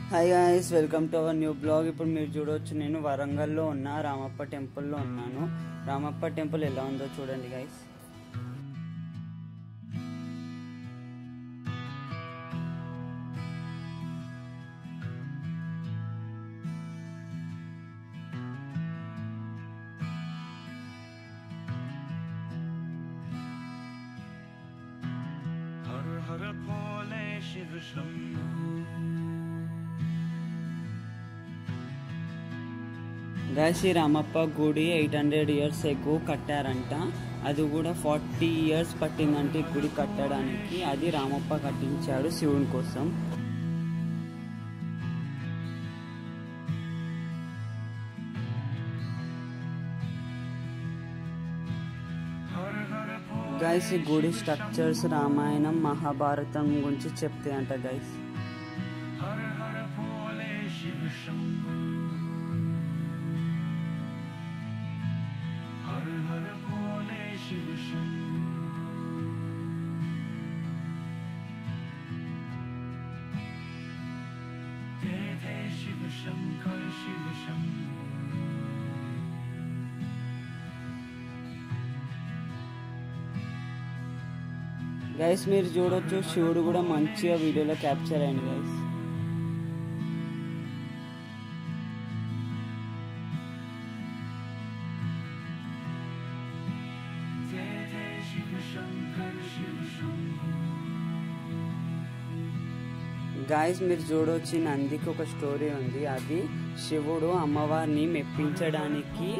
Hi guys, welcome to our new blog. ఇప్పుడు మీరు చూడవచ్చు, నేను వరంగల్లో ఉన్న రామప్ప టెంపుల్లో ఉన్నాను. రామప్ప టెంపుల్ ఎలా ఉందో చూడండి గాయ్స్. हर हर भोले शिव शंभू. గాయ్స్, ఈ రామప్ప గుడి 800 ఇయర్స్ ఎగో కట్టారంట. అది కూడా 40 ఇయర్స్ పట్టిందంటే ఈ గుడి కట్టడానికి. అది రామప్ప కట్టించాడు శివుని కోసం. గైస్, ఈ గుడి స్ట్రక్చర్స్ రామాయణం మహాభారతం గురించి చెప్తాయి అంట గైస్. हर हर भोले शिव शंभू. हर हर भोले शिव शंभू. जय जय शिव शंकर शिव शंभू. గైస్, మీరు చూడొచ్చు, శివుడు కూడా మంచిగా వీడియోలో క్యాప్చర్ అయ్యింది గైస్. जय जय शिव शंकर शिव शंभू. గాయస్, మీరు చూడొచ్చు, నందికి ఒక స్టోరీ ఉంది. అది శివుడు అమ్మవారిని మెప్పించడానికి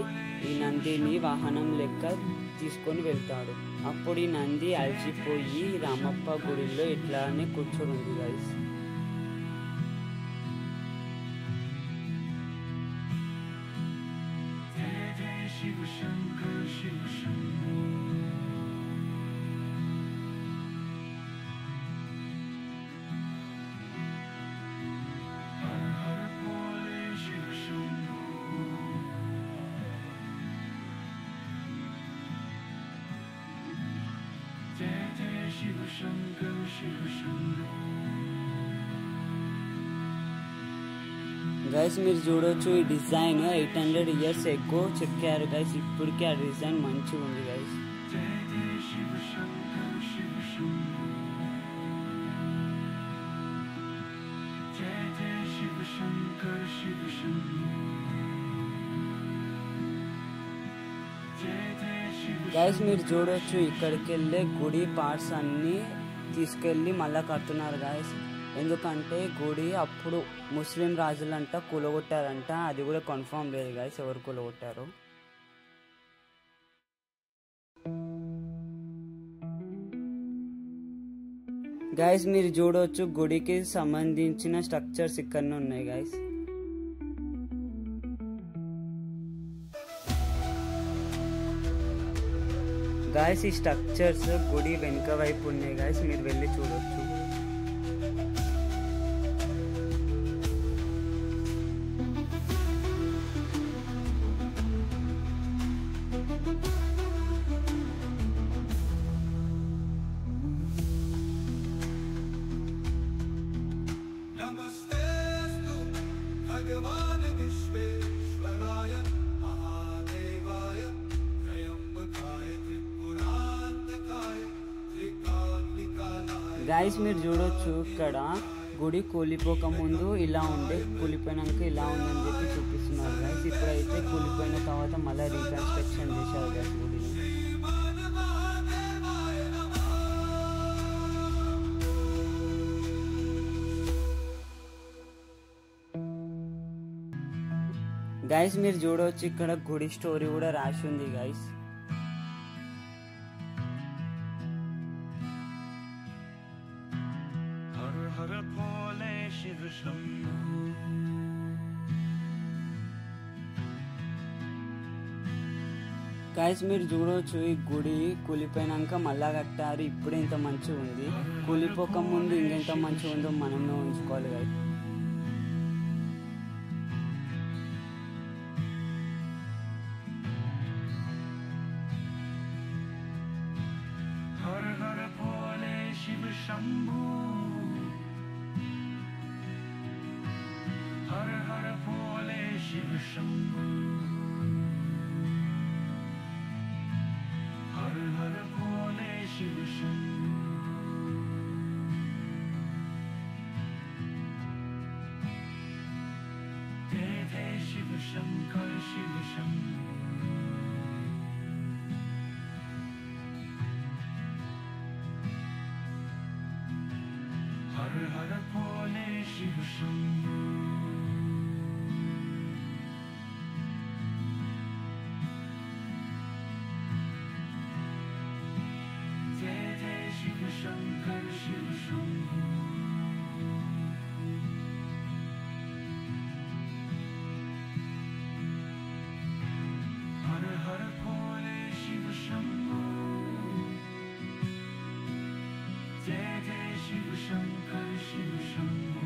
ఈ నందిని వాహనం లెక్క తీసుకొని వెళ్తాడు. అప్పుడు ఈ నంది అలసిపోయి రామప్ప గుడిలో ఇట్లానే కూర్చొని ఉంది గాయస్. जय जय शिव शंकर शिव शंभू. हर हर भोले शिव शंभू. जय जय शिव शंकर शिव शंभू. గైస్, మీరు చూడొచ్చు, ఈ డిజైన్ 800 ఇయర్స్ ఎగో చెక్కారు గైస్. ఇప్పటికీ ఆ డిజైన్ మంచిగా ఉంది గైస్. जय जय शिव शंकर शिव शंभू. जय जय शिव शंकर शिव शंभू. जय जय शिव. గైస్, మీరు చూడొచ్చు, ఇక్కడికి వెళ్ళే గుడి పార్ట్స్ అన్నీ తీసుకెళ్ళి మళ్ళా కడుతున్నారు గాయస్. ఎందుకంటే గుడి అప్పుడు ముస్లిం రాజులంట కూలగొట్టారంట. అది కూడా కన్ఫర్మ్ లేదు గాయస్, ఎవరు కూలగొట్టారు. గాయస్, మీరు చూడొచ్చు, గుడికి సంబంధించిన స్ట్రక్చర్స్ ఇక్కడనే ఉన్నాయి గాయస్. గాయస్, ఈ స్ట్రక్చర్స్ గుడి వెనుక వైపు ఉన్నాయి గాయస్, మీరు వెళ్ళి చూడొచ్చు. नमस्तेस्तु भगवान विश्वेश्वराय महादेवाय त्रयंबकाय त्रिपुरांतकाय त्रिकालिकाय. గాయస్, మీరు చూడొచ్చు, ఇక్కడ గుడి కూలిపోక ముందు ఇలా ఉండే, కూలిపోయినాక ఇలా ఉందని చెప్పి చూపిస్తున్నారు గాయస్. ఇప్పుడైతే కూలిపోయిన తర్వాత మళ్ళీ రీకన్స్ట్రక్షన్ చేశారు గాయస్ గుడిని. గాయస్, మీరు చూడవచ్చు, ఇక్కడ గుడి స్టోరీ కూడా రాసి ఉంది గాయస్. हर हर भोले शिव शंभू. గాయస్, మీరు చూడవచ్చు, ఈ గుడి కూలిపోయినాక మళ్ళా కట్టారు. ఇప్పుడు ఇంత మంచిగా ఉంది, కూలిపోక ముందు ఇంకెంత మంచిగా ఉందో మనమే ఉంచుకోవాలి గాయస్. हर हर भोले शिव शंभू. शंभो हर हर भोले शिव शंभो जय जय शिव शंकर शिव शंभो हर हर भोले शिव शंभो जय जय शिव शंकर शिव शंभो हर हर भोले शिव शंभो जय जय शिव शंकर शिव शंभो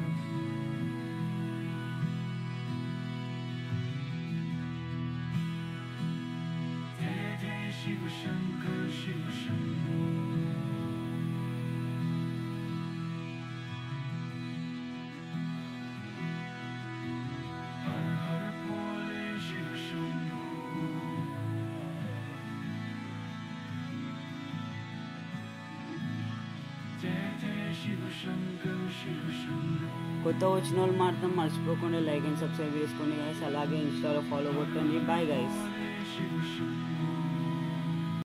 जय जय शिव शंकर शिव शंभो हर हर भोले शिव शंभो जय जय शिव शंकर शिव शंभो కొత్త వచ్చిన వాళ్ళు మాత్రం మర్చిపోకుండా లైక్ అండ్ సబ్స్క్రైబ్ చేసుకోండి గైస్. అలాగే ఇన్స్టాలో ఫాలో కొట్టండి. Bye guys. शिव शंभो